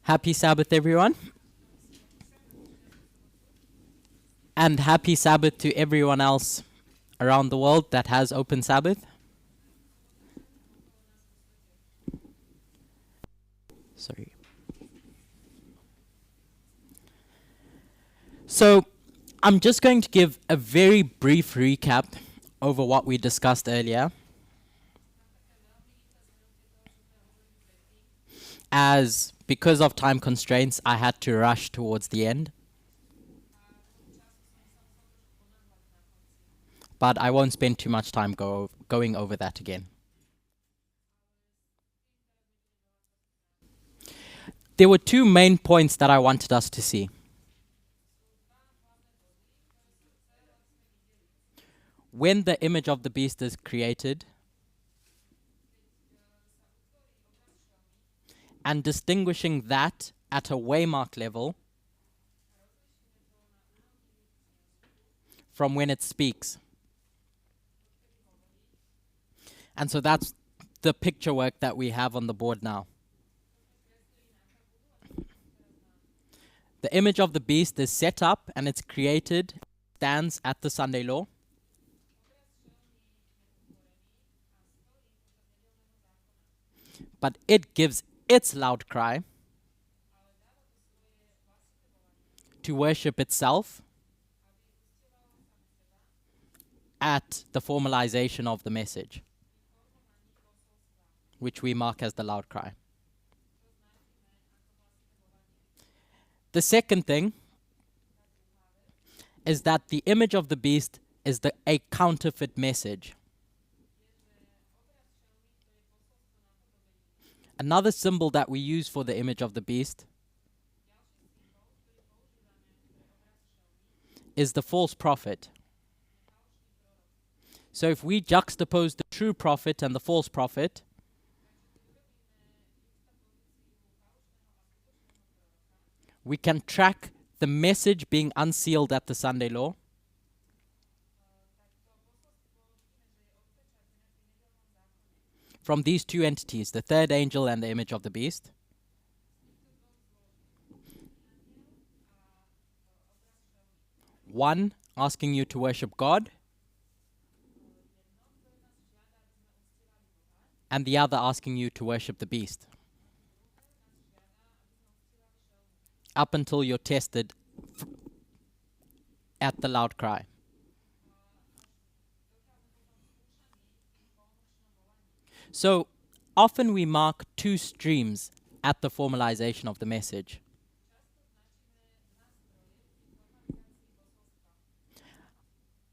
Happy Sabbath, everyone. And happy Sabbath to everyone else around the world that has open Sabbath. Sorry. So, I'm just going to give a very brief recap over what we discussed earlier, as because of time constraints, I had to rush towards the end. But I won't spend too much time going over that again. There were two main points that I wanted us to see. When the image of the beast is created, and distinguishing that at a waymark level from when it speaks. And so that's the picture work that we have on the board now. The image of the beast is set up and it's created, stands at the Sunday law. But it gives its loud cry to worship itself at the formalization of the message, which we mark as the loud cry. The second thing is that the image of the beast is a counterfeit message. Another symbol that we use for the image of the beast is the false prophet. So if we juxtapose the true prophet and the false prophet, we can track the message being unsealed at the Sunday law, from these two entities, the third angel and the image of the beast. One asking you to worship God, and the other asking you to worship the beast, up until you're tested at the loud cry. So often we mark two streams at the formalization of the message.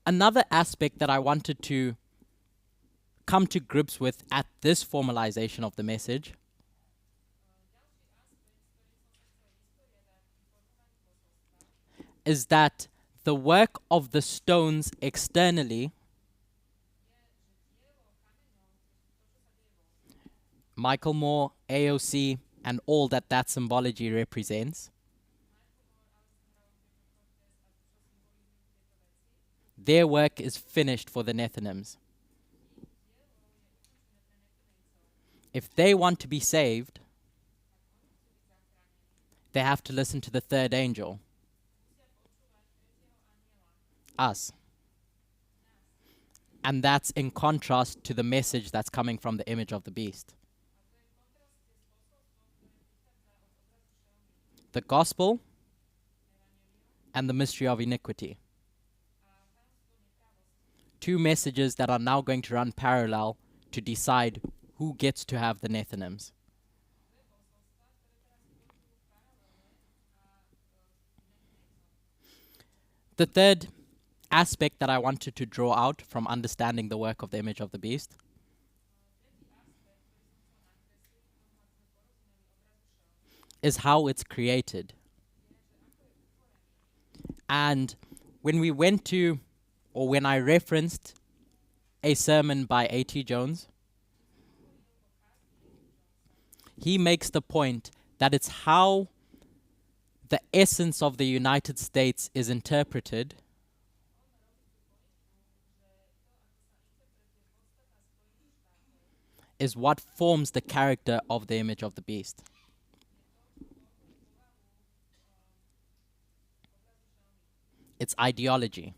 Another aspect that I wanted to come to grips with at this formalization of the message is that the work of the stones externally, Michael Moore, AOC, and all that symbology represents, their work is finished for the Nethinims. If they want to be saved, they have to listen to the third angel, us. And that's in contrast to the message that's coming from the image of the beast. The gospel and the mystery of iniquity. Two messages that are now going to run parallel to decide who gets to have the Nethinims. The third aspect that I wanted to draw out from understanding the work of the image of the beast is how it's created. And when we went to, or when I referenced a sermon by A.T. Jones, he makes the point that it's how the essence of the United States is interpreted is what forms the character of the image of the beast. its ideology.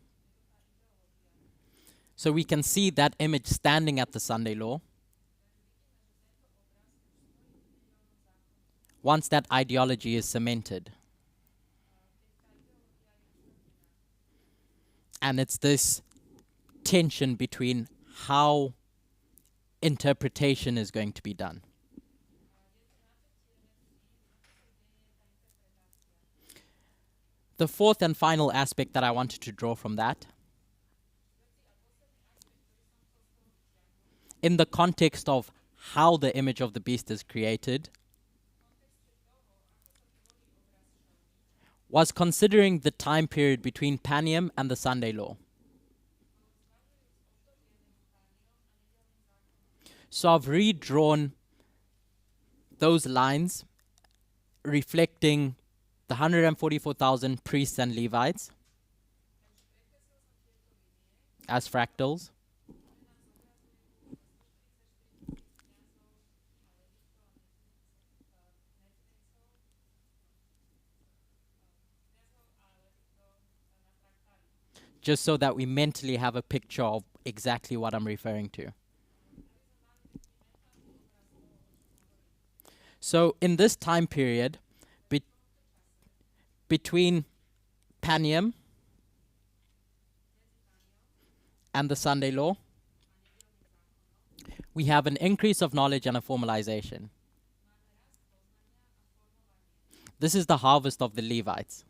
So we can see that image standing at the Sunday law. Once that ideology is cemented. And it's this tension between how interpretation is going to be done. The fourth and final aspect that I wanted to draw from that, in the context of how the image of the beast is created, was considering the time period between Panium and the Sunday law. So I've redrawn those lines reflecting the 144,000 priests and Levites as fractals. Just so that we mentally have a picture of exactly what I'm referring to. So in this time period, between Panium and the Sunday law, we have an increase of knowledge and a formalization. This is the harvest of the Levites.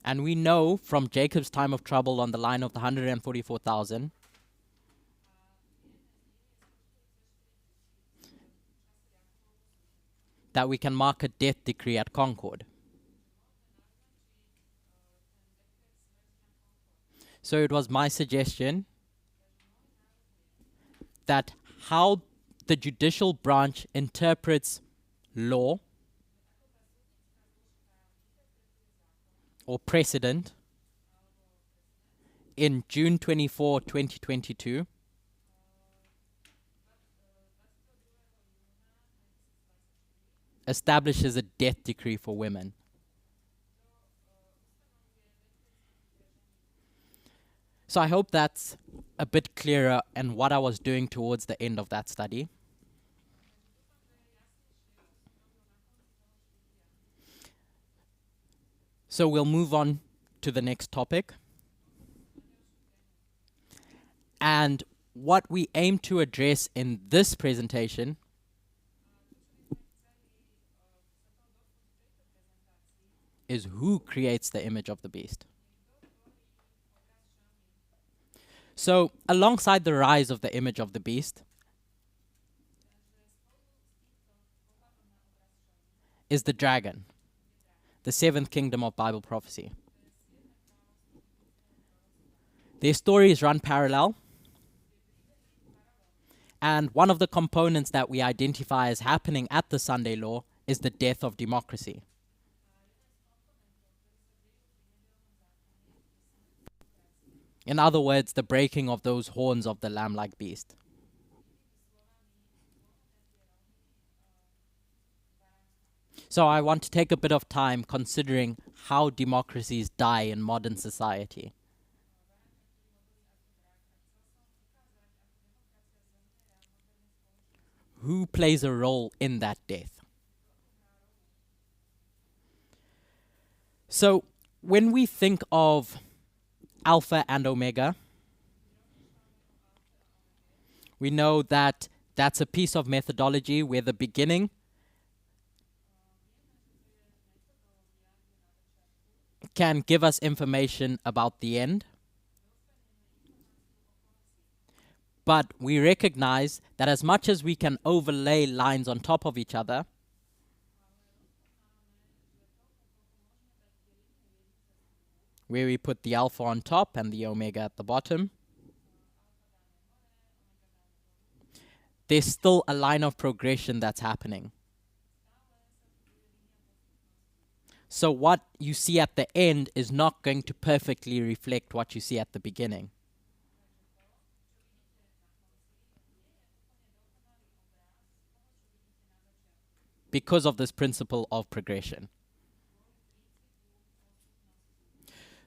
And we know from Jacob's time of trouble on the line of the 144,000 that we can mark a death decree at Concord. So it was my suggestion that how the judicial branch interprets law or precedent in June 24, 2022 establishes a death decree for women. So I hope that's a bit clearer in what I was doing towards the end of that study. So we'll move on to the next topic. And what we aim to address in this presentation is who creates the image of the beast. So, alongside the rise of the image of the beast is the dragon, the seventh kingdom of Bible prophecy. Their stories run parallel, and one of the components that we identify as happening at the Sunday law is the death of democracy. In other words, the breaking of those horns of the lamb-like beast. So I want to take a bit of time considering how democracies die in modern society. Who plays a role in that death? So when we think of Alpha and Omega, we know that that's a piece of methodology where the beginning can give us information about the end. But we recognize that as much as we can overlay lines on top of each other, where we put the alpha on top and the omega at the bottom, there's still a line of progression that's happening. So what you see at the end is not going to perfectly reflect what you see at the beginning. Because of this principle of progression.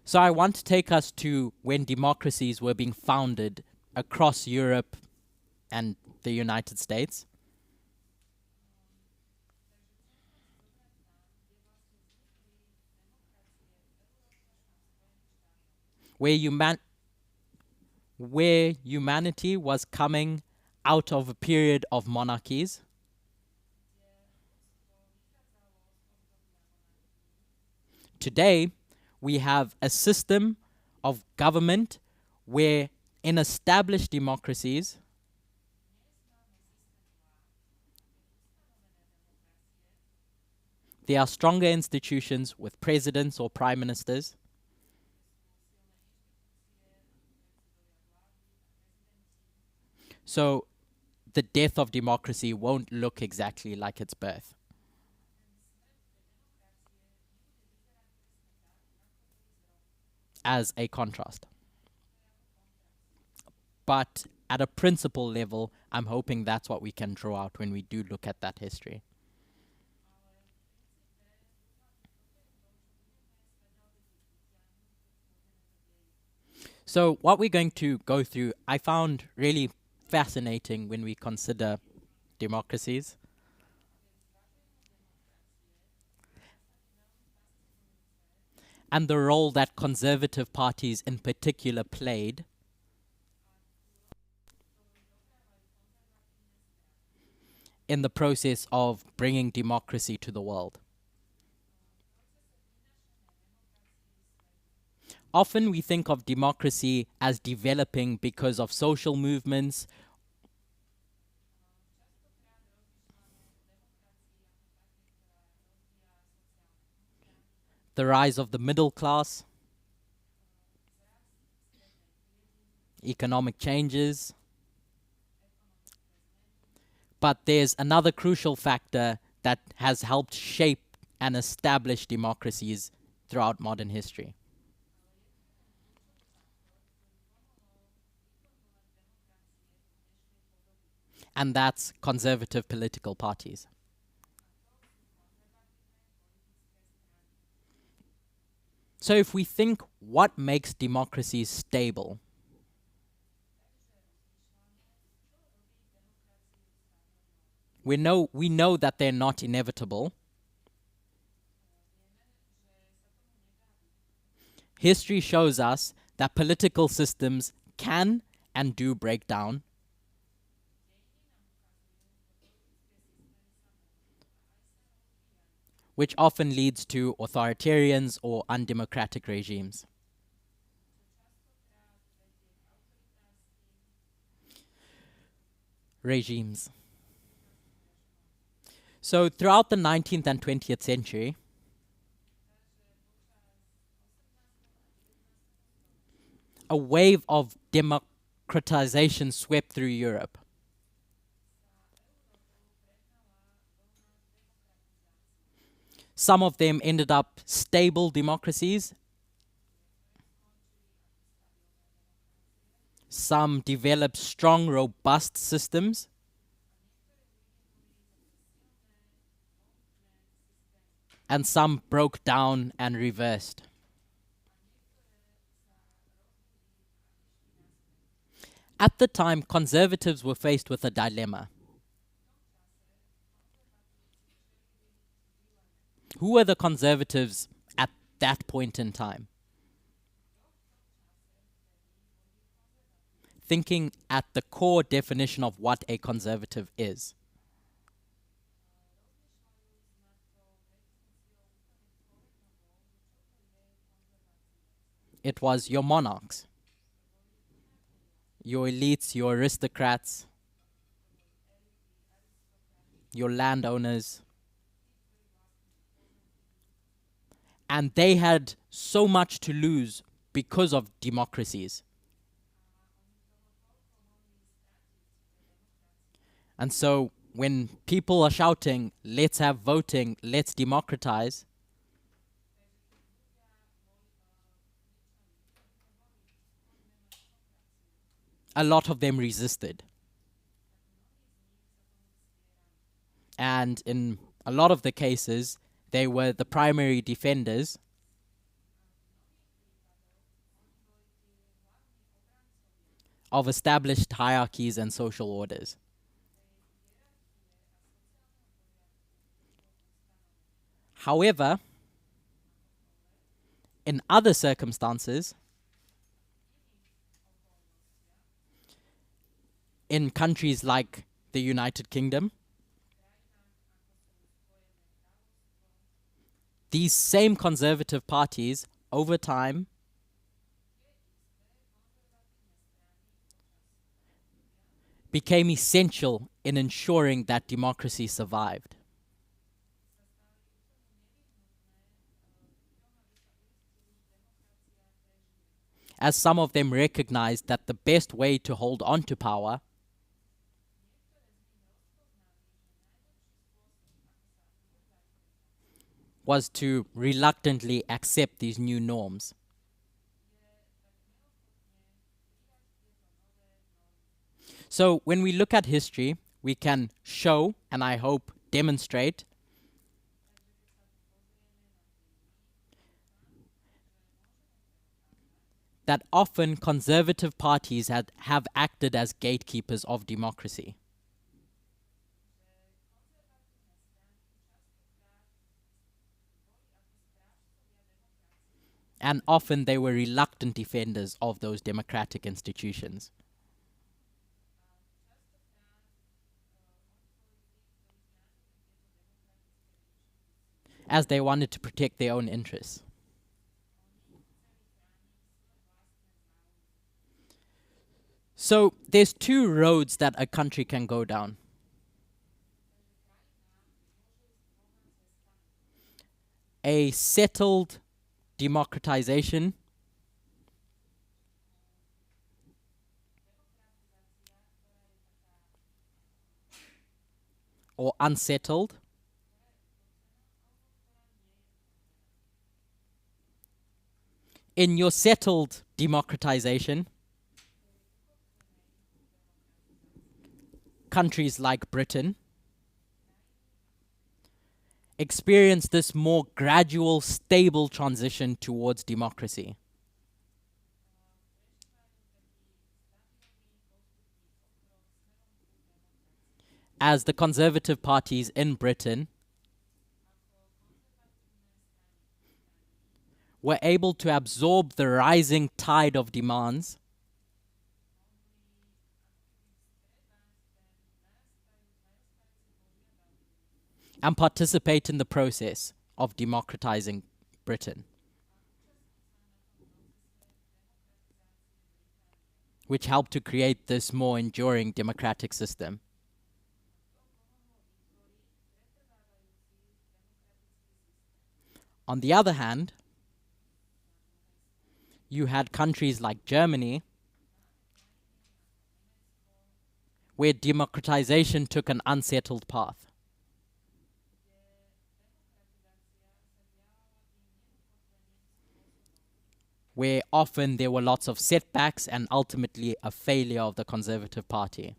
So I want to take us to when democracies were being founded across Europe and the United States, where humanity was coming out of a period of monarchies. Today, we have a system of government where in established democracies, there are stronger institutions with presidents or prime ministers. So the death of democracy won't look exactly like its birth. As a contrast. But at a principle level, I'm hoping that's what we can draw out when we do look at that history. So, what we're going to go through, I found really fascinating when we consider democracies. And the role that conservative parties in particular played in the process of bringing democracy to the world. Often we think of democracy as developing because of social movements, the rise of the middle class, economic changes. But there's another crucial factor that has helped shape and establish democracies throughout modern history. And that's conservative political parties. So if we think what makes democracies stable, we know that they're not inevitable. History shows us that political systems can and do break down, which often leads to authoritarians or undemocratic regimes. Regimes. So throughout the 19th and 20th century, a wave of democratization swept through Europe. Some of them ended up stable democracies. Some developed strong, robust systems. And some broke down and reversed. At the time, conservatives were faced with a dilemma. Who were the conservatives at that point in time? Thinking at the core definition of what a conservative is. It was your monarchs, your elites, your aristocrats, your landowners. And they had so much to lose because of democracies. And so when people are shouting, let's have voting, let's democratize, a lot of them resisted. And in a lot of the cases, they were the primary defenders. of established hierarchies and social orders. However, in other circumstances, in countries like the United Kingdom, these same conservative parties, over time, became essential in ensuring that democracy survived, as some of them recognized that the best way to hold on to power was to reluctantly accept these new norms. So when we look at history, we can show, and I hope demonstrate, that often conservative parties have acted as gatekeepers of democracy. And often they were reluctant defenders of those democratic institutions, as they wanted to protect their own interests. So there's two roads that a country can go down. A settled democratization, or unsettled. In your settled democratization, countries like Britain experience this more gradual, stable transition towards democracy. As the conservative parties in Britain were able to absorb the rising tide of demands and participate in the process of democratizing Britain, which helped to create this more enduring democratic system. On the other hand, you had countries like Germany, where democratization took an unsettled path, where often there were lots of setbacks and ultimately a failure of the Conservative Party.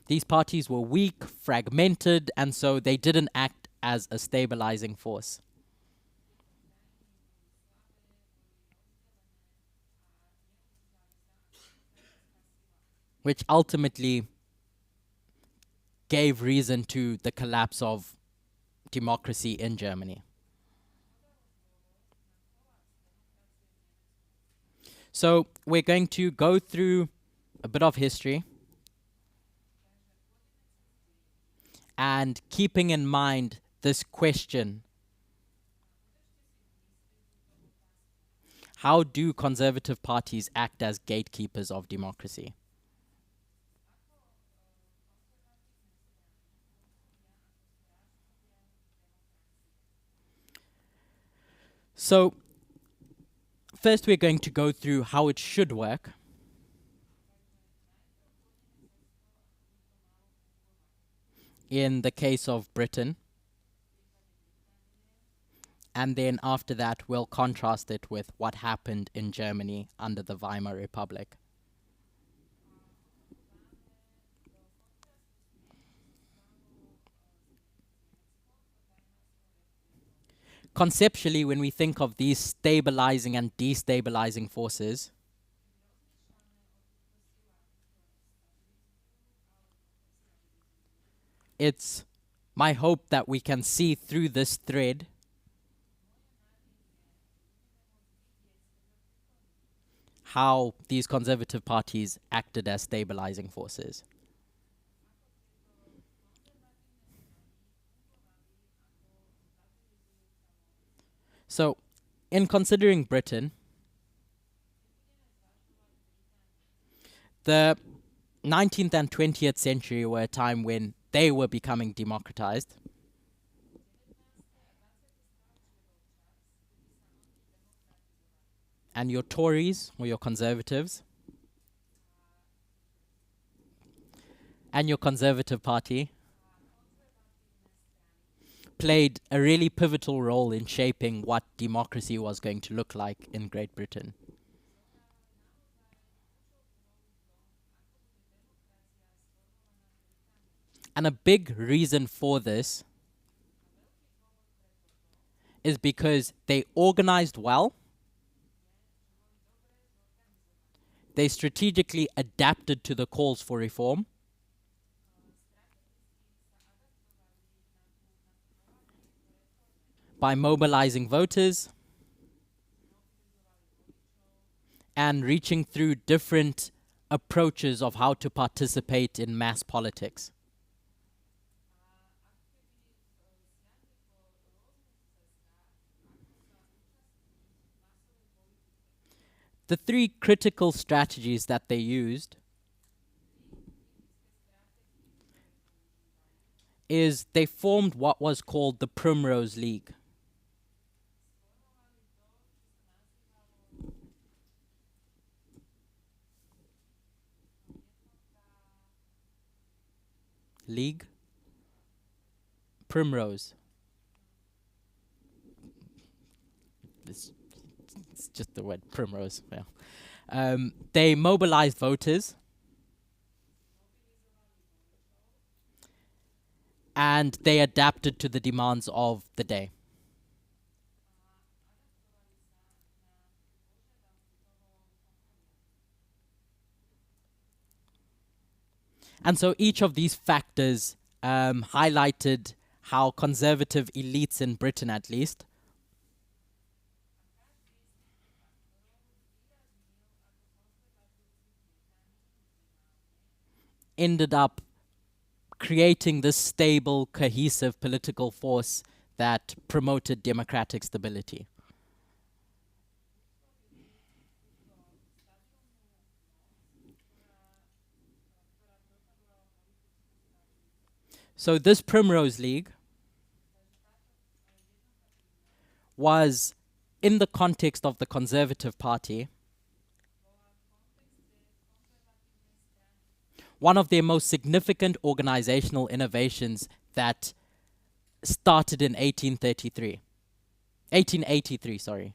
These parties were weak, fragmented, and so they didn't act as a stabilizing force, which ultimately gave reason to the collapse of democracy in Germany. So we're going to go through a bit of history, and keeping in mind this question: how do conservative parties act as gatekeepers of democracy? So first we're going to go through how it should work, in the case of Britain, and then after that we'll contrast it with what happened in Germany under the Weimar Republic. conceptually, when we think of these stabilizing and destabilizing forces, it's my hope that we can see through this thread how these conservative parties acted as stabilizing forces. So, in considering Britain, the 19th and 20th century were a time when they were becoming democratized. And your Tories, or your Conservatives, and your Conservative Party played a really pivotal role in shaping what democracy was going to look like in Great Britain. And a big reason for this is because they organized well, they strategically adapted to the calls for reform, by mobilizing voters and reaching through different approaches of how to participate in mass politics. The three critical strategies that they used is they formed what was called the Primrose League. League? Primrose. It's just the word primrose. Yeah. They mobilized voters and they adapted to the demands of the day. And so each of these factors highlighted how conservative elites in Britain, at least, ended up creating this stable, cohesive political force that promoted democratic stability. So this Primrose League was in the context of the Conservative Party, one of their most significant organizational innovations that started in 1883, sorry.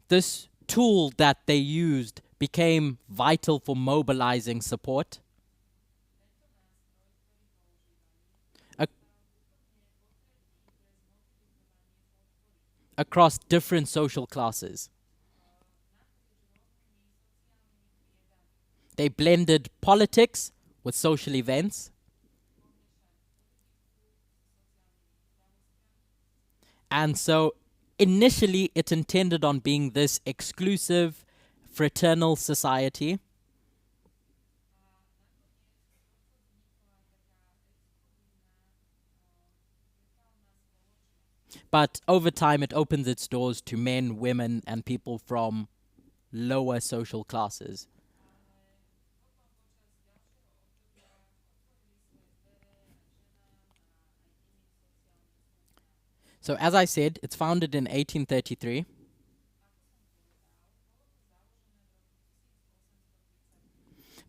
This tool that they used became vital for mobilizing support across different social classes. They blended politics with social events, and so initially it intended on being this exclusive, fraternal society. But over time, it opens its doors to men, women, and people from lower social classes. So, as I said, it's founded in 1833.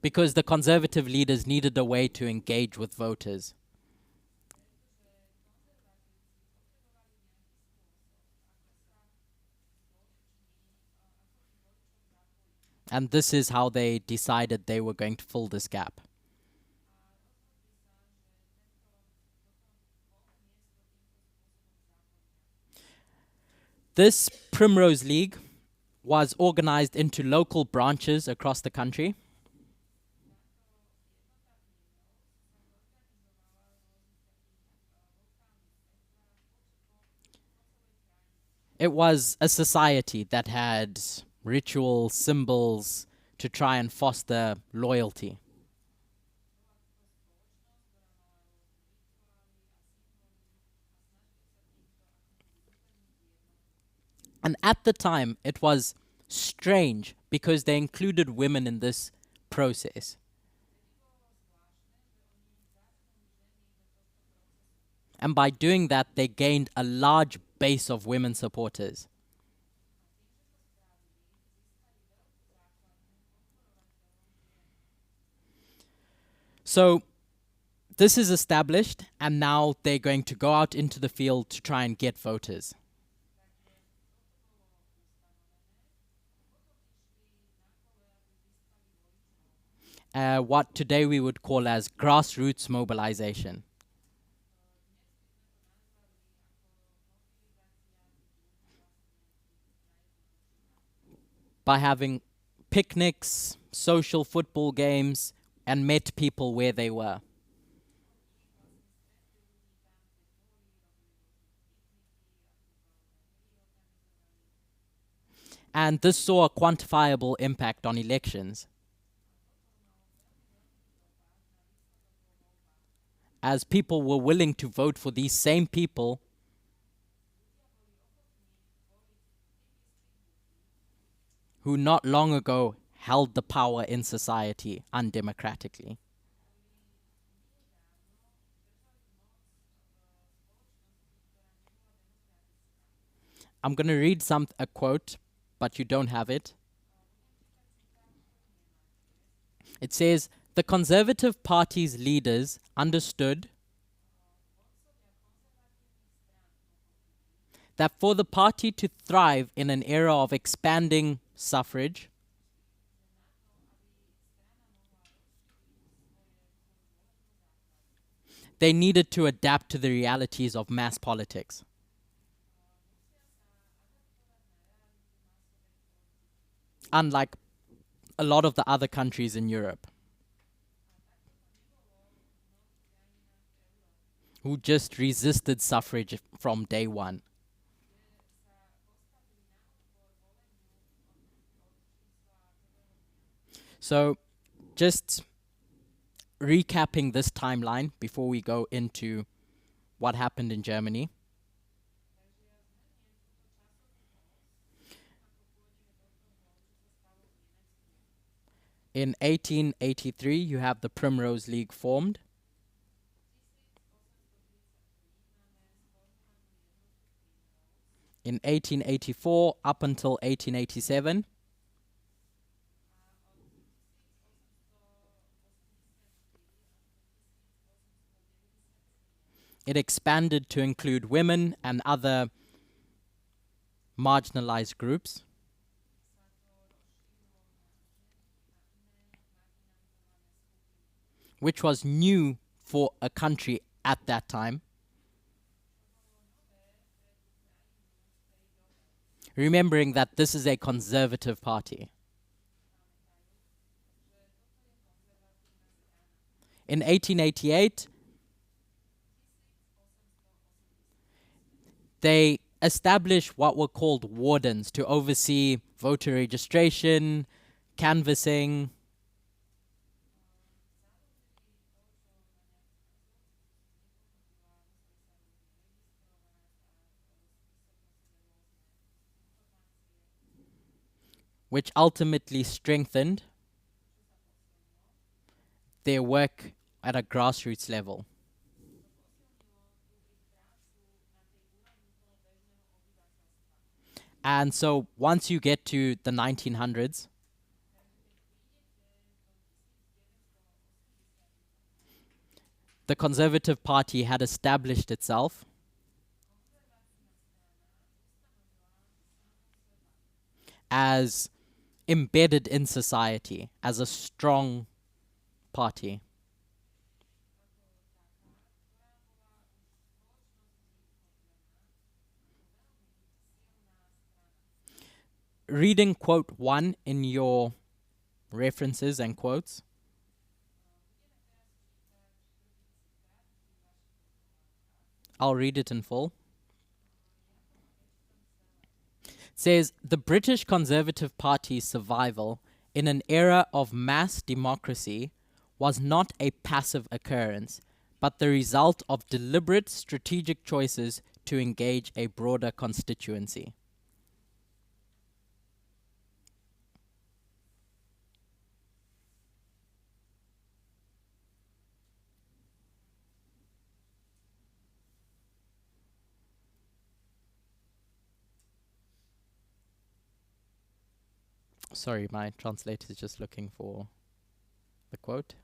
Because the conservative leaders needed a way to engage with voters. And this is how they decided they were going to fill this gap. This Primrose League was organized into local branches across the country. It was a society that had ritual symbols to try and foster loyalty. And at the time, it was strange because they included women in this process. And by doing that, they gained a large base of women supporters. So this is established, and now they're going to go out into the field to try and get voters. What today we would call as grassroots mobilization. By having picnics, social football games, and met people where they were. And this saw a quantifiable impact on elections, as people were willing to vote for these same people who not long ago held the power in society undemocratically. I'm going to read a quote, but you don't have it. It says, the Conservative Party's leaders understood that for the party to thrive in an era of expanding suffrage, they needed to adapt to the realities of mass politics. Unlike a lot of the other countries in Europe, who just resisted suffrage from day one. So, just recapping this timeline before we go into what happened in Germany. In 1883, you have the Primrose League formed. In 1884 up until 1887, it expanded to include women and other marginalized groups. Which was new for a country at that time. Remembering that this is a conservative party. In 1888, they established what were called wardens to oversee voter registration, canvassing, which ultimately strengthened their work at a grassroots level. And so once you get to the 1900s, the Conservative Party had established itself as embedded in society, as a strong party. reading quote 1 in your references and quotes. I'll read it in full. It says, the British Conservative Party's survival in an era of mass democracy was not a passive occurrence, but the result of deliberate strategic choices to engage a broader constituency. Sorry, my translator is just looking for the quote.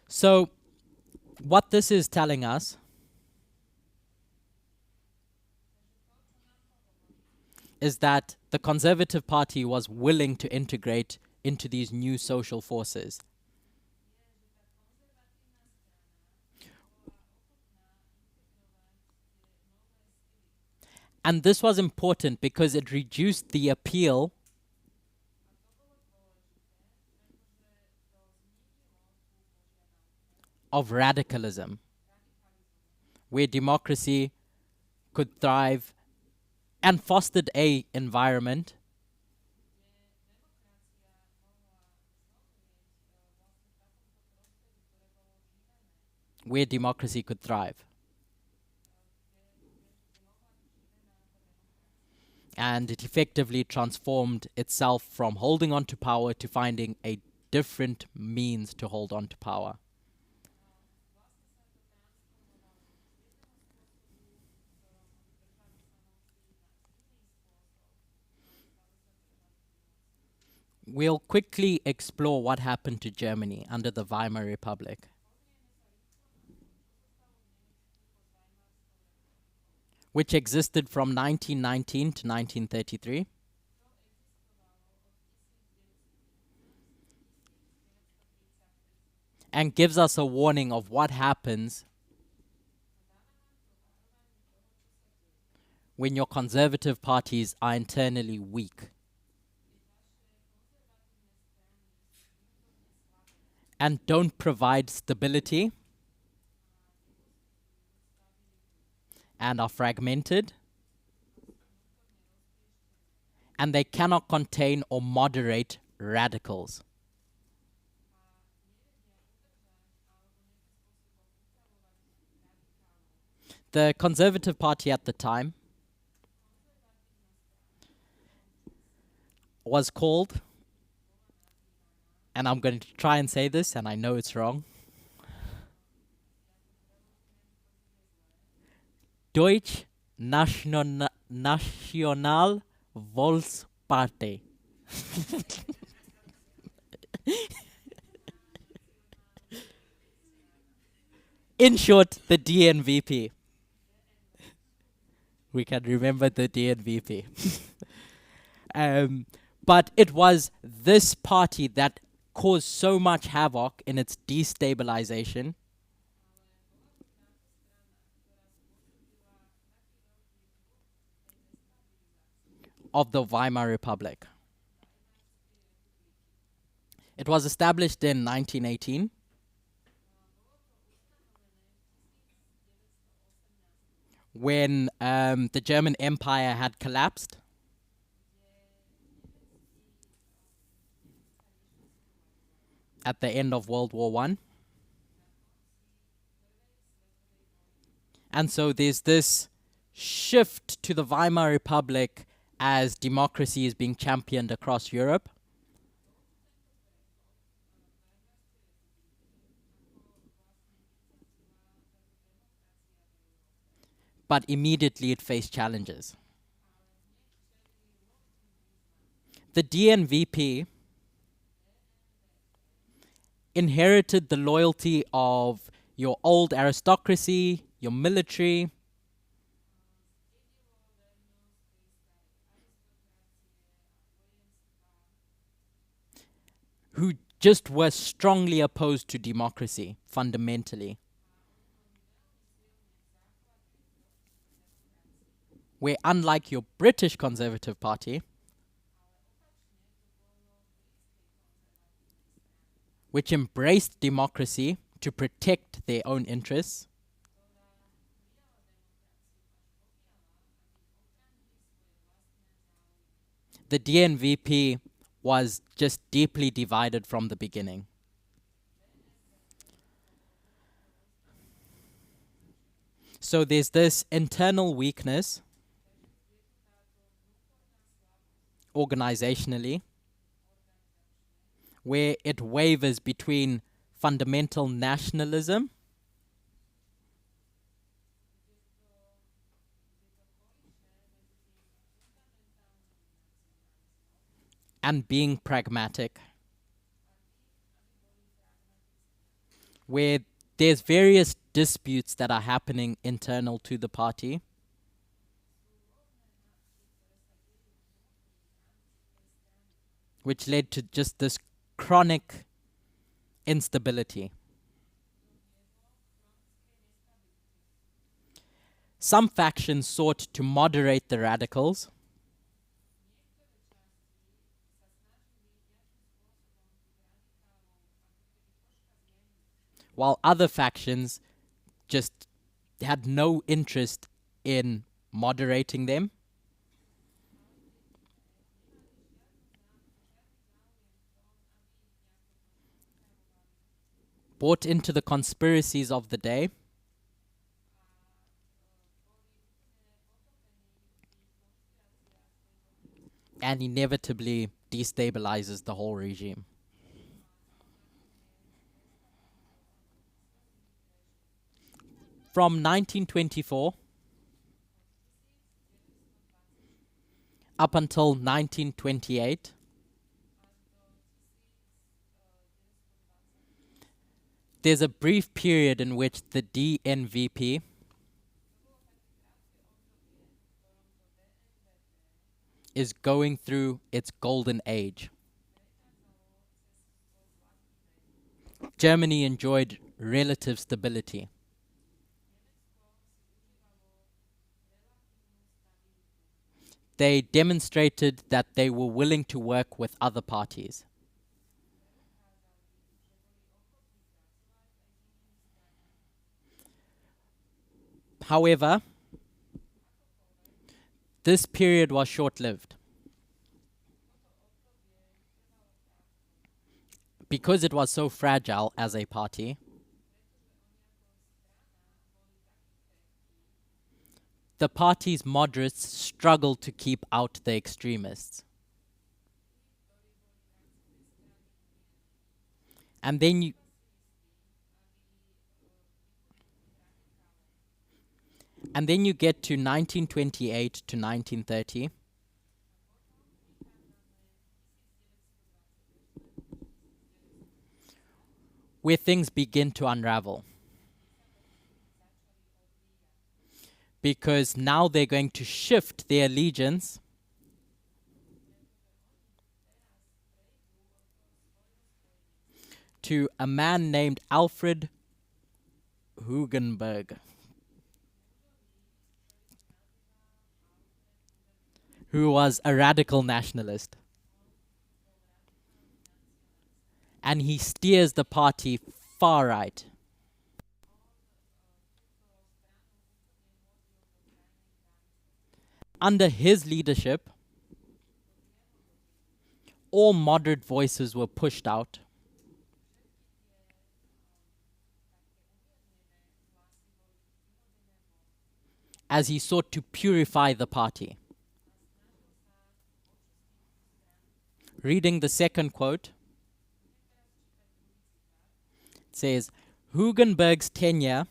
So, what this is telling us is that the Conservative Party was willing to integrate into these new social forces. And this was important because it reduced the appeal of radicalism, where democracy could thrive and fostered a environment where democracy could thrive. And it effectively transformed itself from holding on to power to finding a different means to hold on to power. We'll quickly explore what happened to Germany under the Weimar Republic. Which existed from 1919 to 1933. And gives us a warning of what happens when your conservative parties are internally weak and don't provide stability and are fragmented, and they cannot contain or moderate radicals. The Conservative Party at the time was called, and I'm going to try and say this, and I know it's wrong, Deutsche National Volkspartei. In short, the DNVP. We can remember the DNVP. But it was this party that caused so much havoc in its destabilization of the Weimar Republic. It was established in 1918 when the German Empire had collapsed. At the end of World War I. And so there's this shift to the Weimar Republic as democracy is being championed across Europe. But immediately it faced challenges. The DNVP inherited the loyalty of your old aristocracy, your military, who just were strongly opposed to democracy, fundamentally. where unlike your British Conservative Party, which embraced democracy to protect their own interests, the DNVP was just deeply divided from the beginning. So there's this internal weakness organizationally where it wavers between fundamental nationalism and being pragmatic, where there's various disputes that are happening internal to the party, which led to just this chronic instability. Some factions sought to moderate the radicals, while other factions just had no interest in moderating them. Bought into the conspiracies of the day, and inevitably destabilizes the whole regime. From 1924 up until 1928, there's a brief period in which the DNVP is going through its golden age. Germany enjoyed relative stability. They demonstrated that they were willing to work with other parties. However, this period was short-lived. Because it was so fragile as a party, the party's moderates struggled to keep out the extremists. And then you get to 1928 to 1930, where things begin to unravel. Because now they're going to shift their allegiance to a man named Alfred Hugenberg, who was a radical nationalist. And he steers the party far right. Under his leadership, all moderate voices were pushed out. As he sought to purify the party. Reading the second quote, it says, Hugenberg's tenure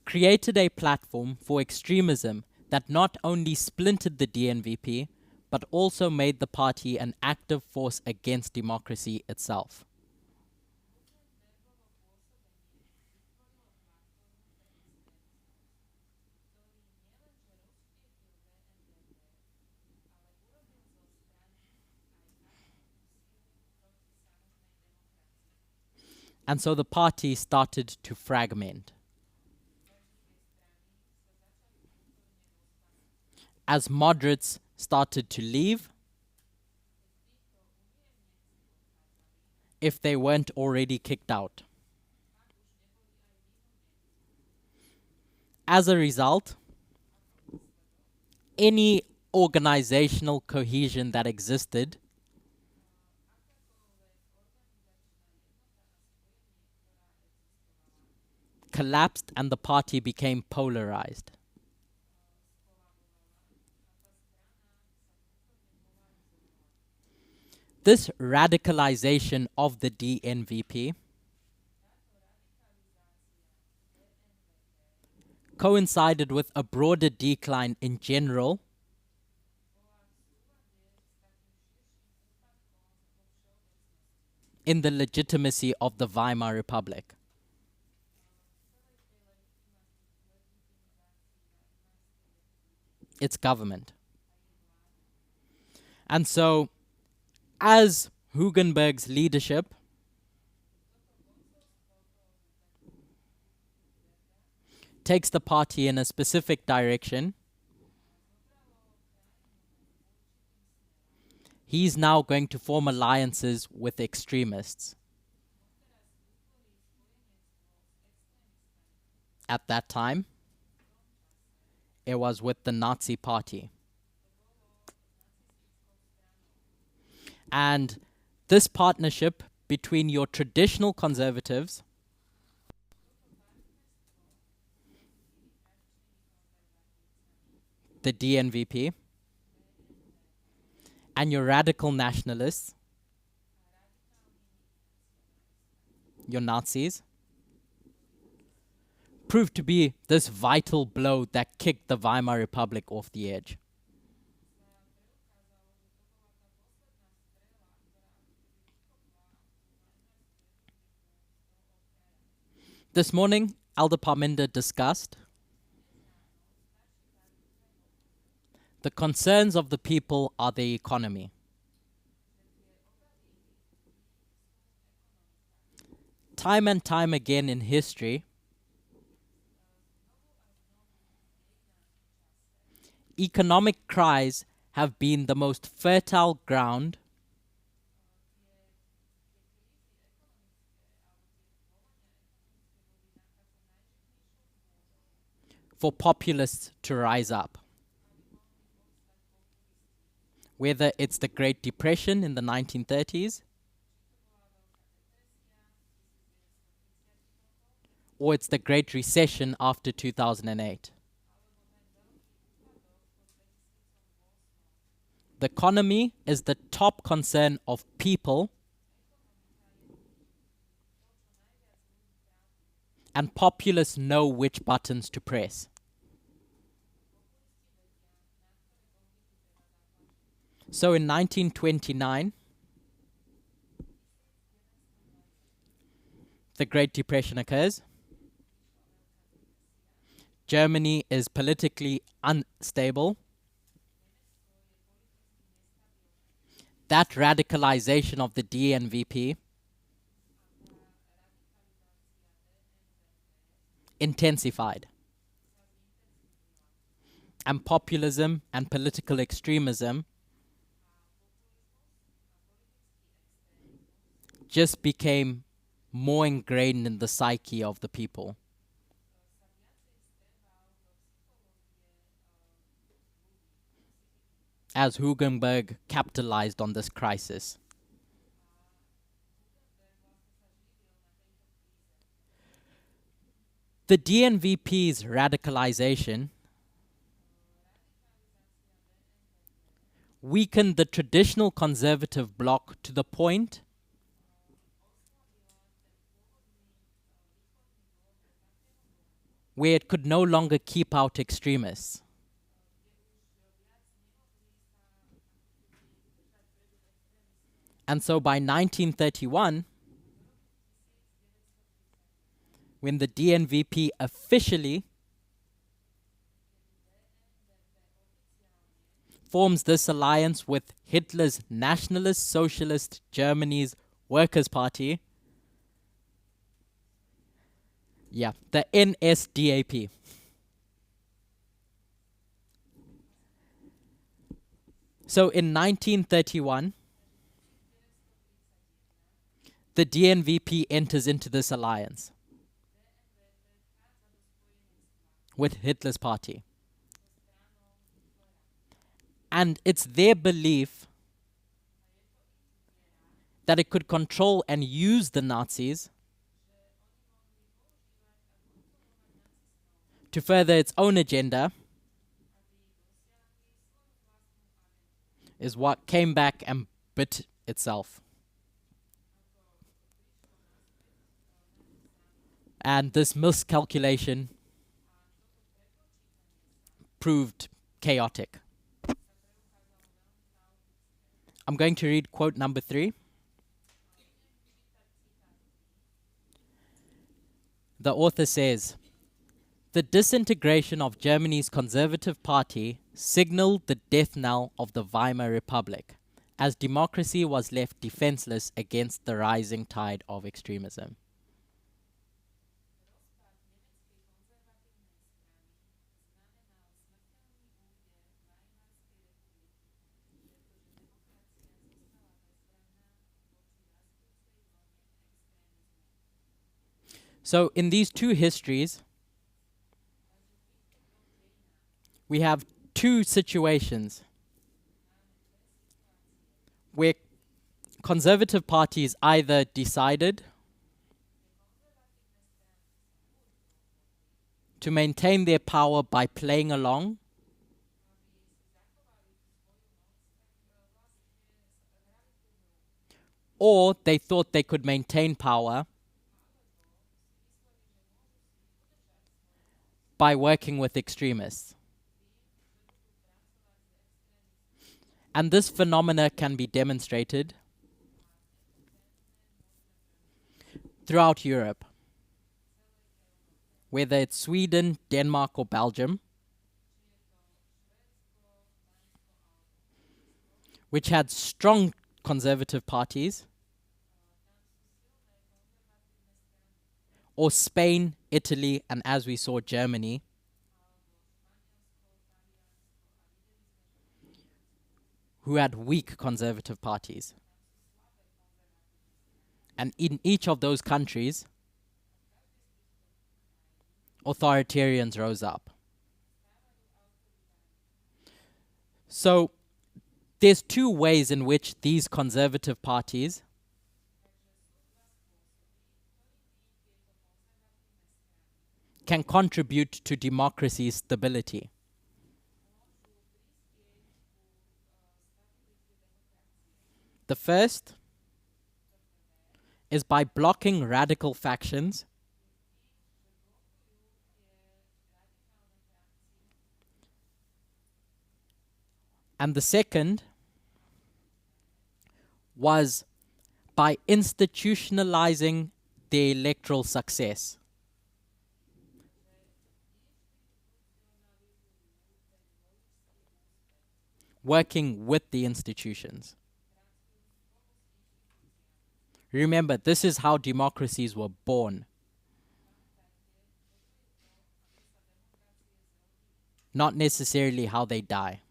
created a platform for extremism that not only splintered the DNVP, but also made the party an active force against democracy itself. And so the party started to fragment. as moderates started to leave, if they weren't already kicked out. As a result, any organizational cohesion that existed collapsed and the party became polarized. This radicalization of the DNVP coincided with a broader decline in general in the legitimacy of the Weimar Republic. Its government. And so, as Hugenberg's leadership takes the party in a specific direction, he's now going to form alliances with extremists. At that time, it was with the Nazi Party. And this partnership between your traditional conservatives the DNVP, and your radical nationalists, your Nazis, proved to be this vital blow that kicked the Weimar Republic off the edge. This morning, Elder Parminder discussed the concerns of the people are the economy. Time and time again in history, economic cries have been the most fertile ground for populists to rise up. Whether it's the Great Depression in the 1930s, or it's the Great Recession after 2008. The economy is the top concern of people, and populists know which buttons to press. So in 1929, the Great Depression occurs. Germany is politically unstable. That radicalization of the DNVP intensified. And populism and political extremism just became more ingrained in the psyche of the people. As Hugenberg capitalized on this crisis. The DNVP's radicalization weakened the traditional conservative bloc to the point where it could no longer keep out extremists. And so by 1931, when the DNVP officially forms this alliance with Hitler's Nationalist Socialist Germany's Workers' Party, the NSDAP. So in 1931, the DNVP enters into this alliance with Hitler's party. And it's their belief that it could control and use the Nazis to further its own agenda is what came back and bit itself. And this miscalculation proved chaotic. I'm going to read quote number 3. The author says, "The disintegration of Germany's Conservative Party signaled the death knell of the Weimar Republic, as democracy was left defenseless against the rising tide of extremism." So in these two histories, we have two situations where conservative parties either decided to maintain their power by playing along, or they thought they could maintain power by working with extremists. And this phenomena can be demonstrated throughout Europe, whether it's Sweden, Denmark, or Belgium, which had strong conservative parties, or Spain, Italy, and as we saw, Germany, who had weak conservative parties. And in each of those countries, authoritarians rose up. So there's two ways in which these conservative parties can contribute to democracy's stability. The first is by blocking radical factions and the second was by institutionalizing the electoral success. Working with the institutions. Remember, this is how democracies were born. Not necessarily how they die.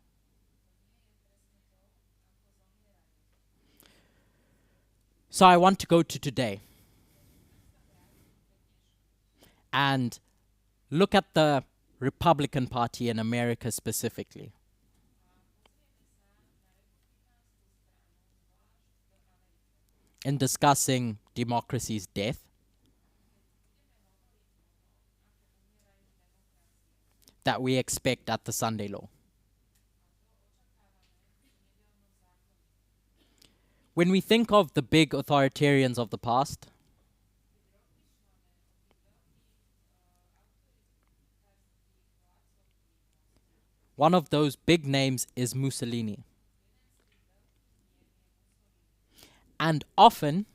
So I want to go to today and look at the Republican Party in America specifically. In discussing democracy's death, that we expect at the Sunday Law. When we think of the big authoritarians of the past, one of those big names is Mussolini. And often,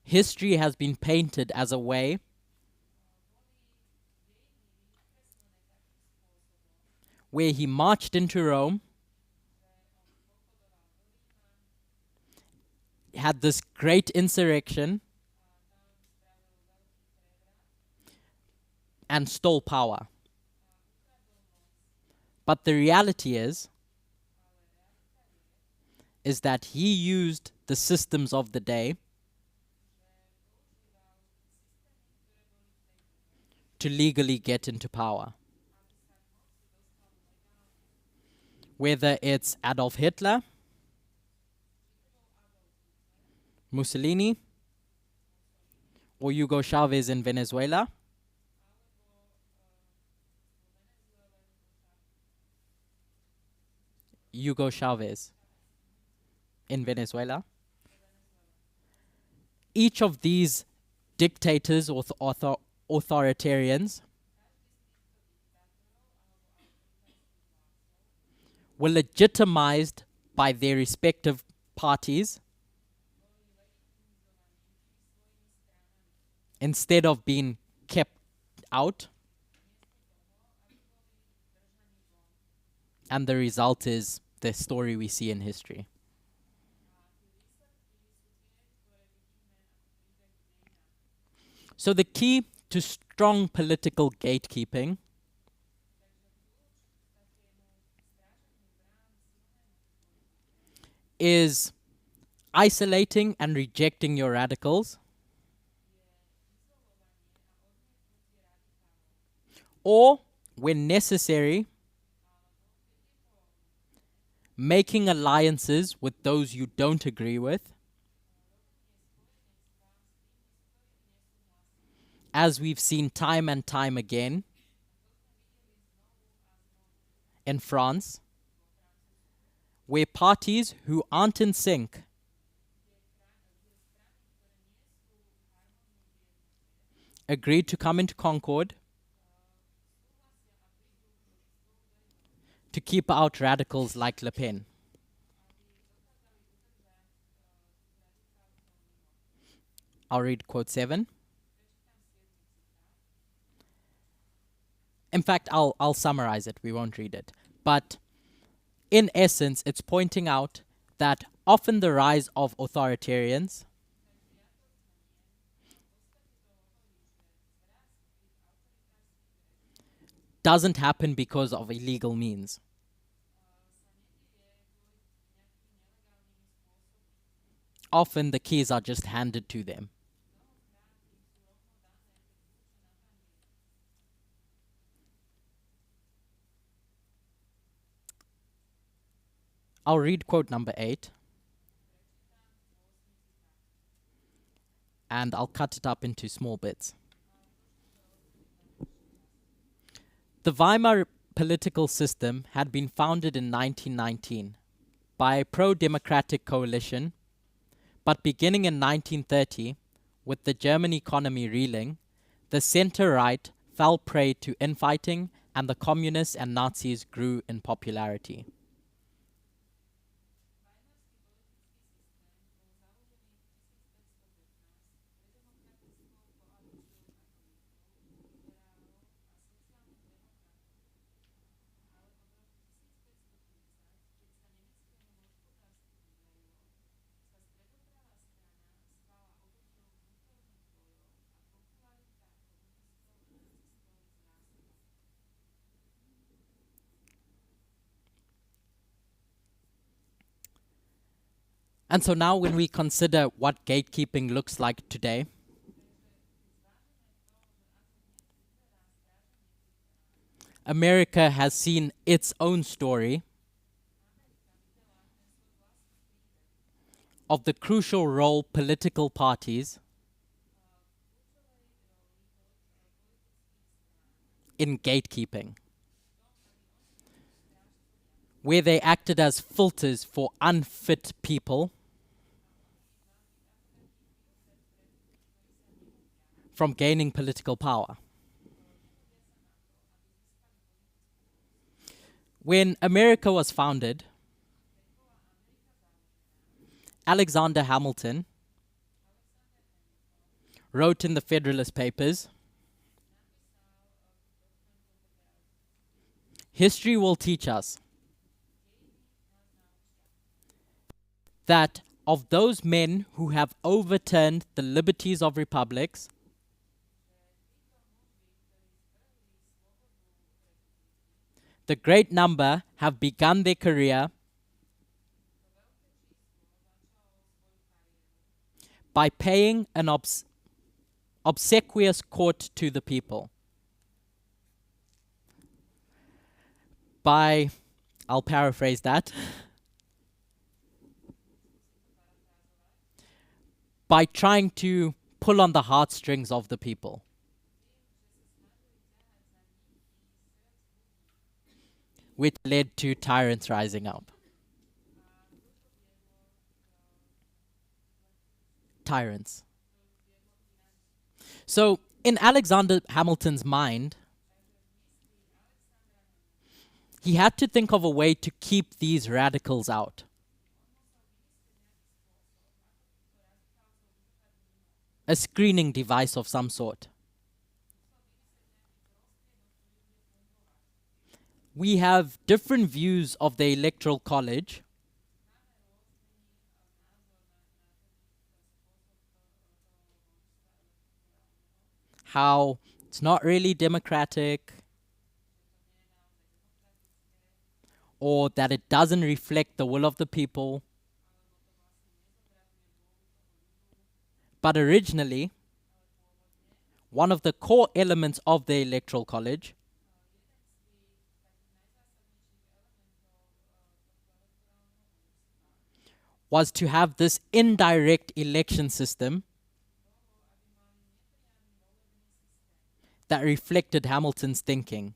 history has been painted as a way where he marched into Rome, had this great insurrection, and stole power. But the reality is is that he used the systems of the day to legally get into power. Whether it's Adolf Hitler, Mussolini, or Hugo Chavez in Venezuela, Hugo Chavez in Venezuela. Each of these dictators or authoritarians were legitimized by their respective parties instead of being kept out. And the result is the story we see in history. So the key to strong political gatekeeping is isolating and rejecting your radicals, or, when necessary, making alliances with those you don't agree with, as we've seen time and time again in France, where parties who aren't in sync agreed to come into concord to keep out radicals like Le Pen. I'll read quote 7. In fact, I'll summarize it. We won't read it. But in essence, it's pointing out that often the rise of authoritarians doesn't happen because of illegal means. Often the keys are just handed to them. I'll read quote number 8. And I'll cut it up into small bits. The Weimar political system had been founded in 1919 by a pro-democratic coalition, but beginning in 1930, with the German economy reeling, the center-right fell prey to infighting and the communists and Nazis grew in popularity. And so now when we consider what gatekeeping looks like today, America has seen its own story of the crucial role political parties in gatekeeping, where they acted as filters for unfit people from gaining political power. When America was founded, Alexander Hamilton wrote in the Federalist Papers, "History will teach us that of those men who have overturned the liberties of republics, the great number have begun their career by paying an obsequious court to the people. I'll paraphrase that, by trying to pull on the heartstrings of the people. Which led to tyrants rising up. Tyrants. So, in Alexander Hamilton's mind, he had to think of a way to keep these radicals out. A screening device of some sort. We have different views of the Electoral College. How it's not really democratic, or that it doesn't reflect the will of the people. But originally, one of the core elements of the Electoral College was to have this indirect election system that reflected Hamilton's thinking,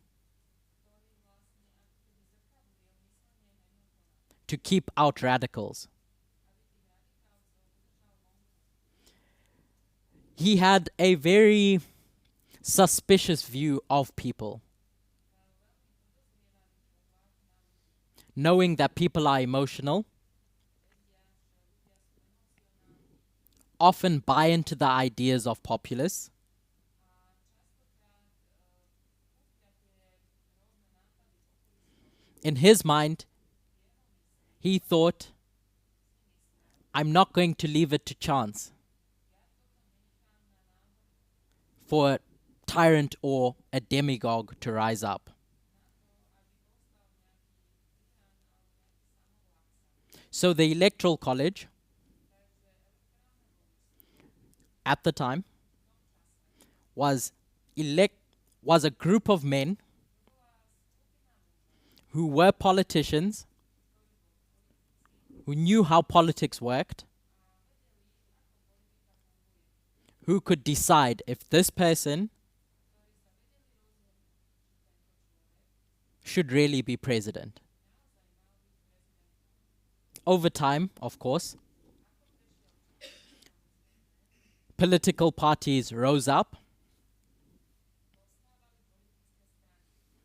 to keep out radicals. He had a very suspicious view of people, knowing that people are emotional, often buy into the ideas of populists, in his mind, he thought, I'm not going to leave it to chance for a tyrant or a demagogue to rise up. So the Electoral College, at the time, was a group of men who were politicians, who knew how politics worked, who could decide if this person should really be president. Over time, of course, political parties rose up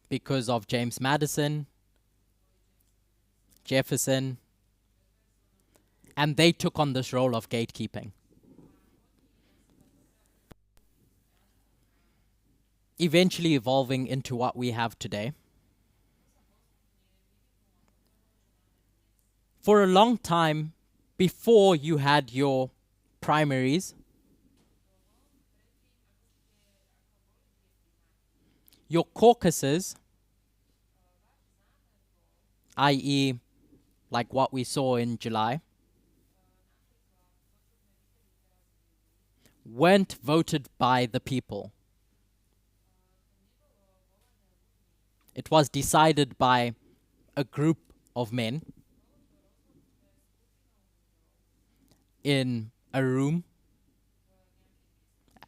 because of James Madison, Jefferson, and they took on this role of gatekeeping. Eventually evolving into what we have today. For a long time, before you had your primaries, your caucuses, i.e., like what we saw in July, weren't voted by the people. It was decided by a group of men in a room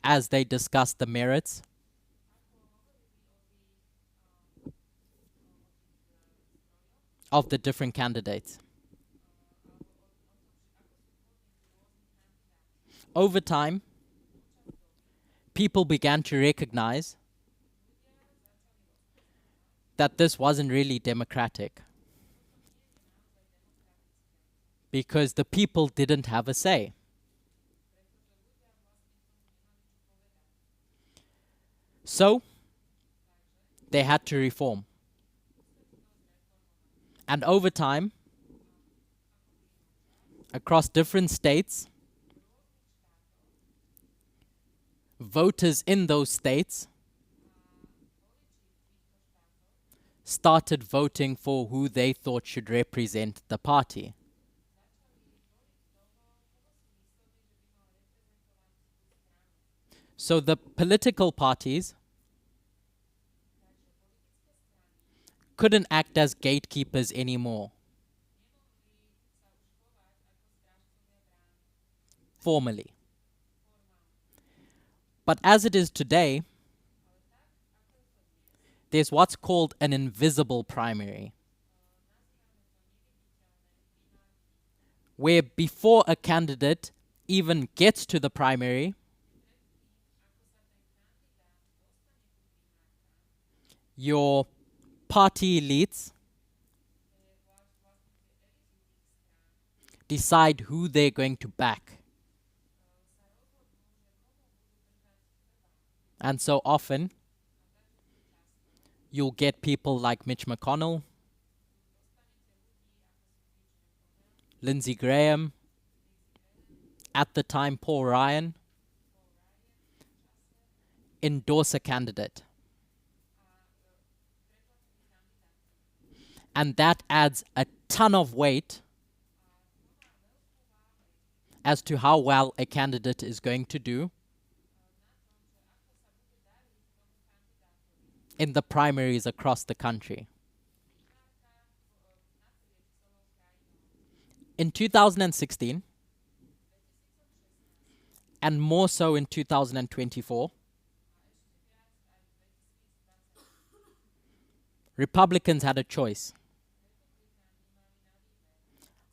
as they discussed the merits of the different candidates. Over time, people began to recognize that this wasn't really democratic, because the people didn't have a say. So, they had to reform. And over time, across different states, voters in those states started voting for who they thought should represent the party. So the political parties couldn't act as gatekeepers anymore, formally. But as it is today, there's what's called an invisible primary, where before a candidate even gets to the primary, your party elites decide who they're going to back. And so often, you'll get people like Mitch McConnell, Lindsey Graham, at the time Paul Ryan, endorse a candidate. And that adds a ton of weight as to how well a candidate is going to do in the primaries across the country. In 2016, and more so in 2024, Republicans had a choice.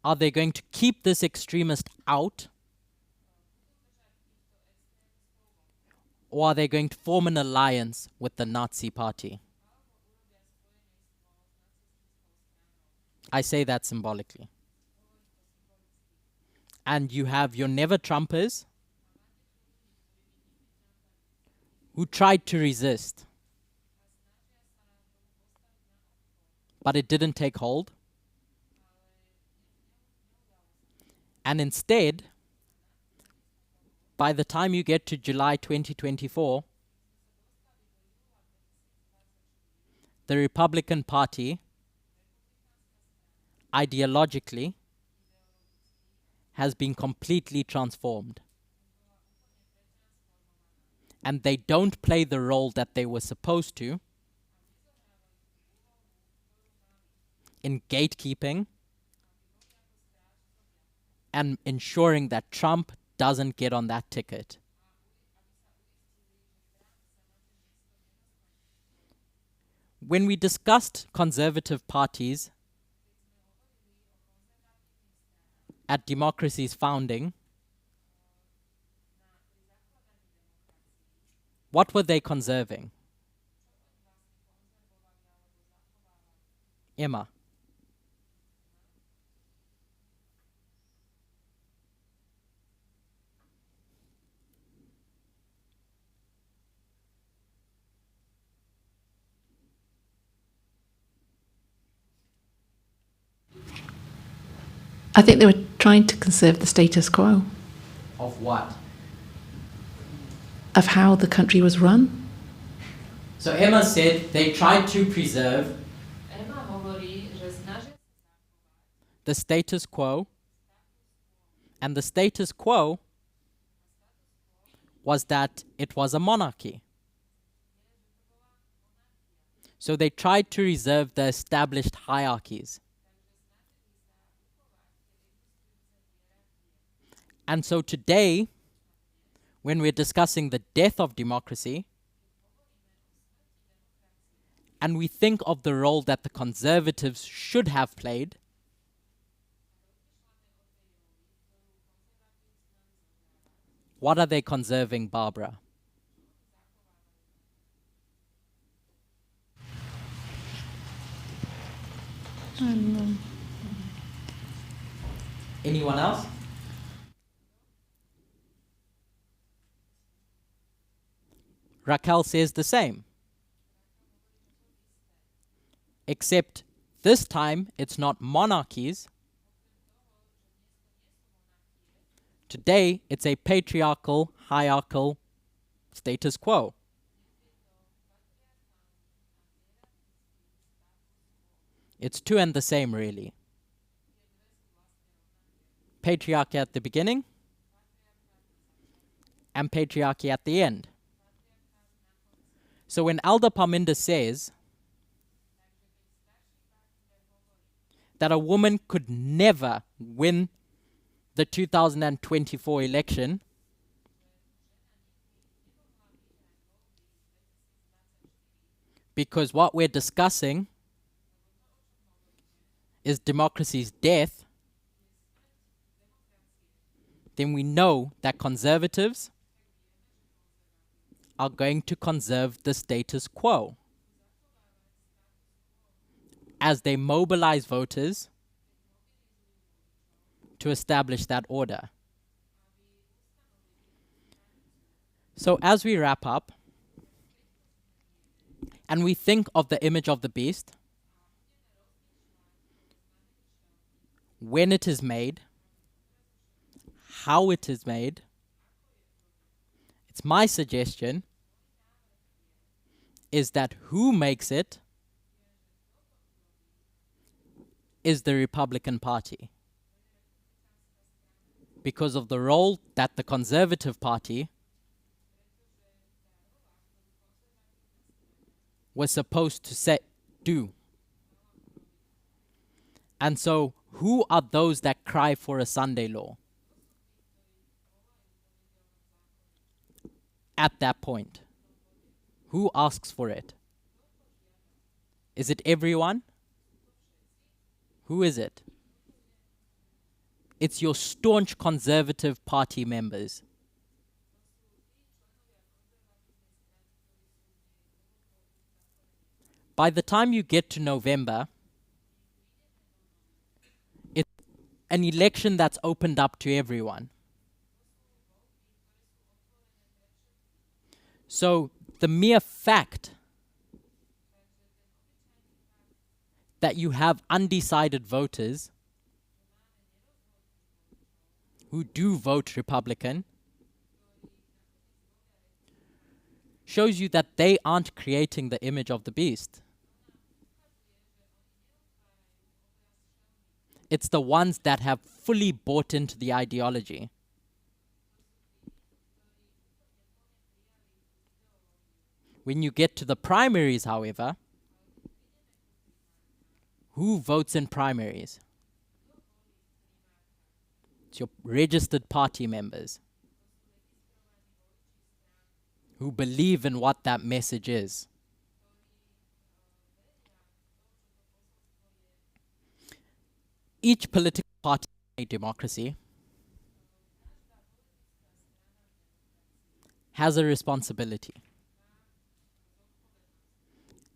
Are they going to keep this extremist out? Or are they going to form an alliance with the Nazi Party? I say that symbolically. And you have your never-Trumpers who tried to resist, but it didn't take hold. And instead, by the time you get to July 2024, the Republican Party, ideologically, has been completely transformed. And they don't play the role that they were supposed to in gatekeeping and ensuring that Trump doesn't get on that ticket. When we discussed conservative parties at democracy's founding, what were they conserving? Emma. I think they were trying to conserve the status quo Of what? of how the country was run. So Emma said they tried to preserve the status quo, and the status quo was that it was a monarchy. So they tried to reserve the established hierarchies. And so today, when we're discussing the death of democracy, and we think of the role that the conservatives should have played, what are they conserving, Barbara? Anyone else? Raquel says the same. Except this time it's not monarchies. Today it's a patriarchal, hierarchical status quo. It's two and the same, really. Patriarchy at the beginning and patriarchy at the end. So when Alda Parminder says that a woman could never win the 2024 election, because what we're discussing is democracy's death, then we know that conservatives are going to conserve the status quo as they mobilize voters to establish that order. So as we wrap up, and we think of the image of the beast, when it is made, how it is made, it's my suggestion is that who makes it is the Republican Party, because of the role that the Conservative Party was supposed to do. And so, who are those that cry for a Sunday law at that point? Who asks for it? Is it everyone? Who is it? It's your staunch Conservative Party members. By the time you get to November, it's an election that's opened up to everyone. So the mere fact that you have undecided voters who do vote Republican shows you that they aren't creating the image of the beast. It's the ones that have fully bought into the ideology. When you get to the primaries, however, who votes in primaries? It's your registered party members who believe in what that message is. Each political party in a democracy has a responsibility.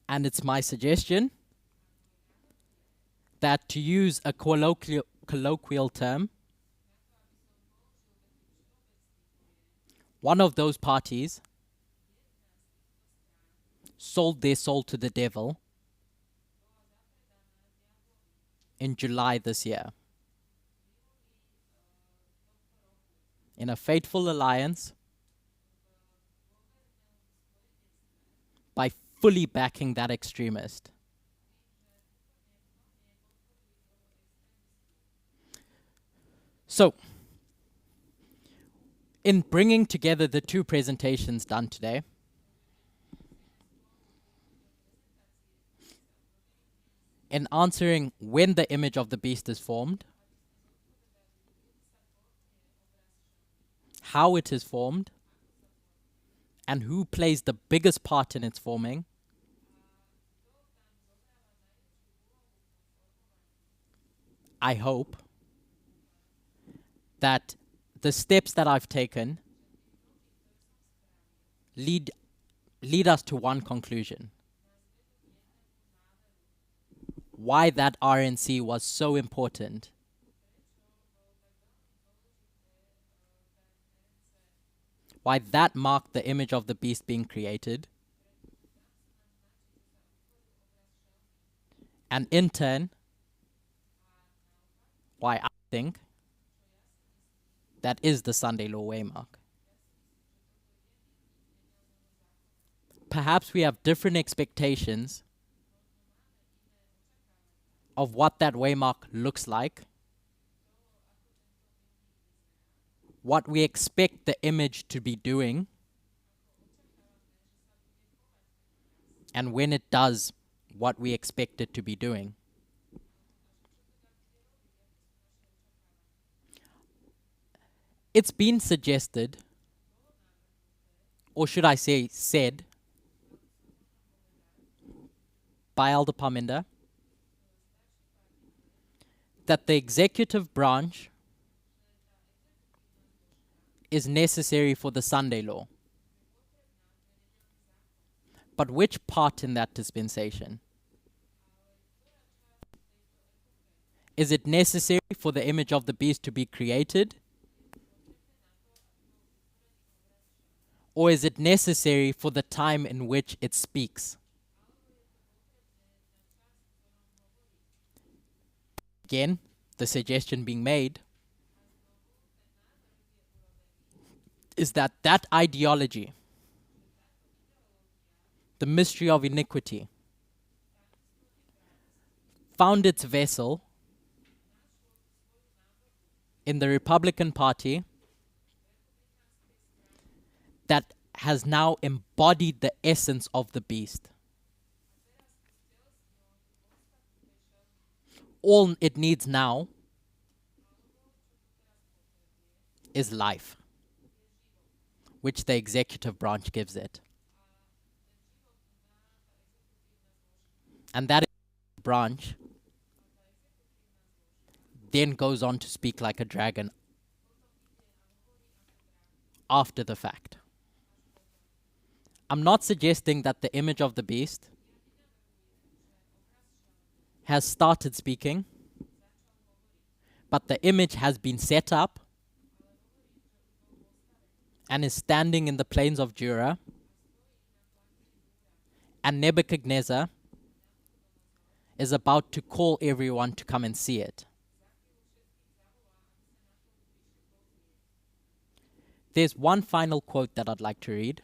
And it's my suggestion that, to use a colloquial term, one of those parties sold their soul to the devil in July this year, in a fateful alliance, by fully backing that extremist. So, in bringing together the two presentations done today, in answering when the image of the beast is formed, how it is formed, and who plays the biggest part in its forming, I hope that the steps that I've taken lead us to one conclusion: why that RNC was so important. Why that marked the image of the beast being created. And in turn, why I think that is the Sunday law waymark. Perhaps we have different expectations of what that waymark looks like, what we expect the image to be doing, and when it does what we expect it to be doing. It's been suggested, or should I say said, by Elder Parminder that the executive branch is necessary for the Sunday law. But which part in that dispensation? Is it necessary for the image of the beast to be created? Or is it necessary for the time in which it speaks? Again, the suggestion being made is that that ideology, the mystery of iniquity, found its vessel in the Republican Party that has now embodied the essence of the beast. All it needs now is life, which the executive branch gives it. And that branch then goes on to speak like a dragon after the fact. I'm not suggesting that the image of the beast has started speaking, but the image has been set up and is standing in the plains of Dura, and Nebuchadnezzar is about to call everyone to come and see it. There's one final quote that I'd like to read.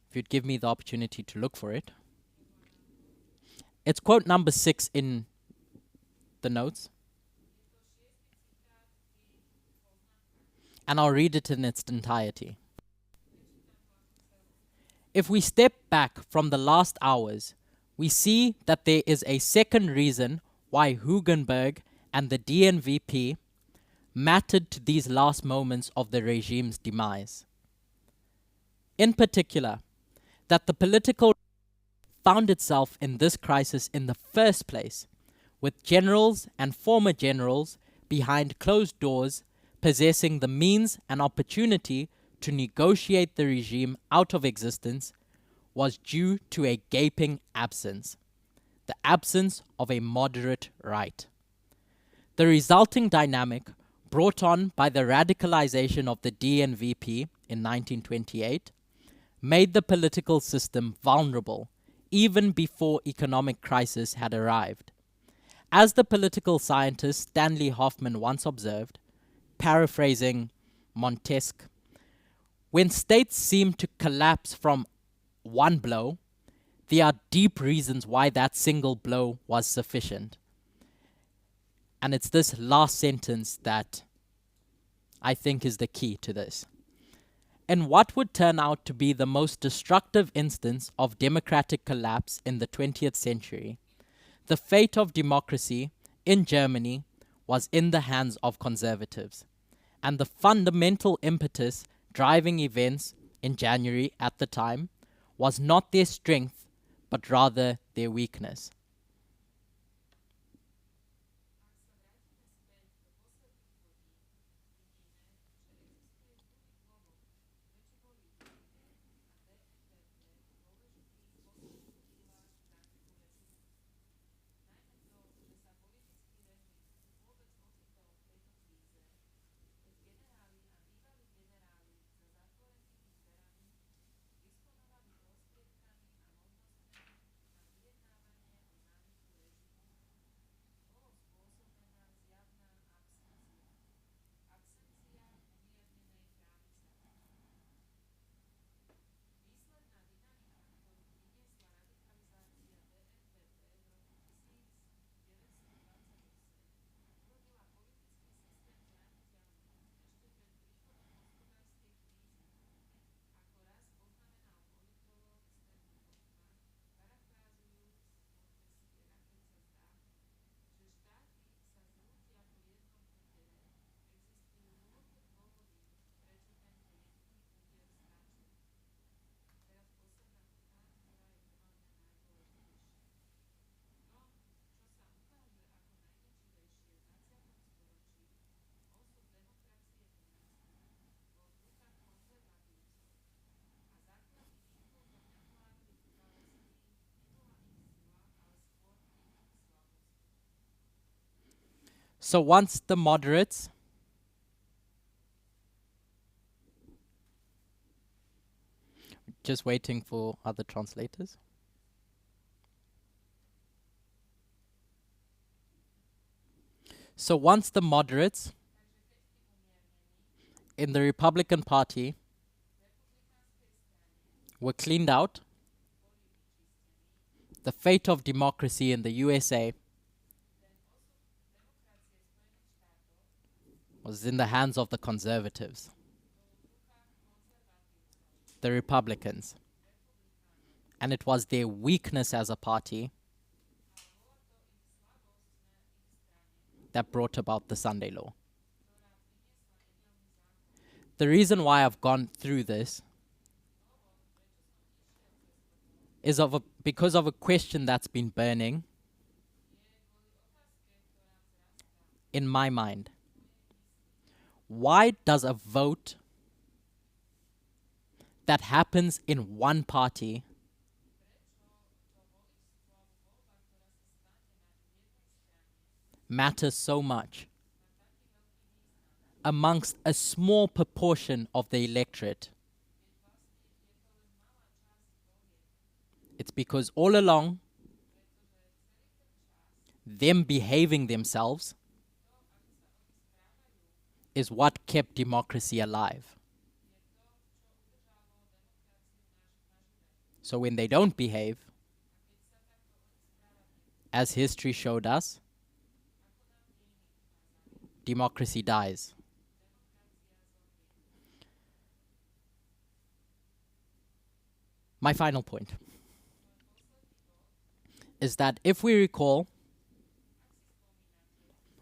If you'd give me the opportunity to look for it. It's quote number 6 in the notes. And I'll read it in its entirety. If we step back from the last hours, we see that there is a second reason why Hugenberg and the DNVP mattered to these last moments of the regime's demise. In particular, that the political found itself in this crisis in the first place, with generals and former generals behind closed doors possessing the means and opportunity to negotiate the regime out of existence, was due to a gaping absence, the absence of a moderate right. The resulting dynamic, brought on by the radicalization of the DNVP in 1928, made the political system vulnerable even before economic crisis had arrived. As the political scientist Stanley Hoffman once observed, paraphrasing Montesquieu, when states seem to collapse from one blow, there are deep reasons why that single blow was sufficient. And it's this last sentence that I think is the key to this. In what would turn out to be the most destructive instance of democratic collapse in the 20th century, the fate of democracy in Germany was in the hands of conservatives, and the fundamental impetus driving events in January at the time was not their strength, but rather their weakness. So once the moderates just waiting for other translators. So once the moderates in the Republican Party were cleaned out, the fate of democracy in the USA was in the hands of the conservatives, the Republicans. And it was their weakness as a party that brought about the Sunday Law. The reason why I've gone through this is because of a question that's been burning in my mind. Why does a vote that happens in one party matter so much amongst a small proportion of the electorate? It's because all along, them behaving themselves is what kept democracy alive. So when they don't behave, as history showed us, democracy dies. My final point is that if we recall,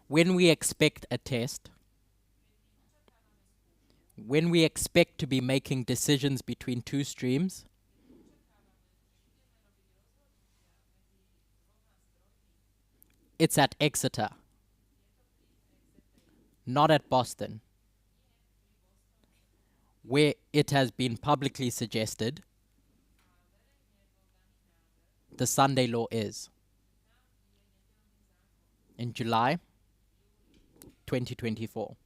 when we expect a test, when we expect to be making decisions between two streams, it's at Exeter, not at Boston, where it has been publicly suggested the Sunday Law is. In July 2024.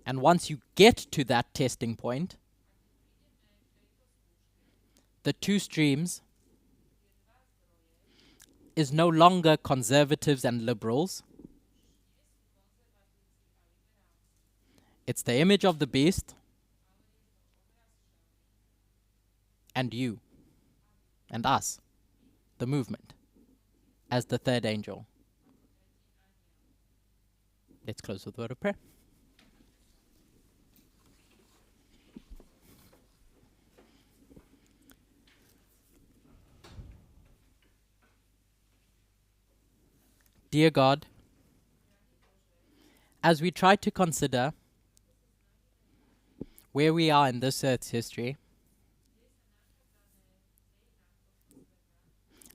And once you get to that testing point, the two streams is no longer conservatives and liberals. It's the image of the beast and you and us, the movement, as the third angel. Let's close with a word of prayer. Dear God, as we try to consider where we are in this earth's history,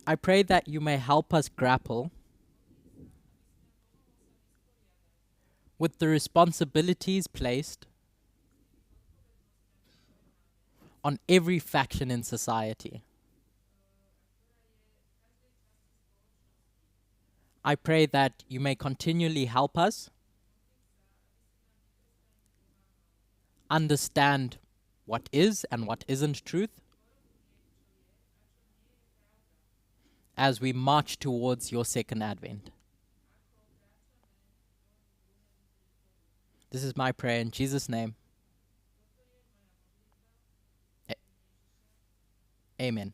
I pray that you may help us grapple with the responsibilities placed on every faction in society. I pray that you may continually help us understand what is and what isn't truth as we march towards your second advent. This is my prayer in Jesus' name. Amen.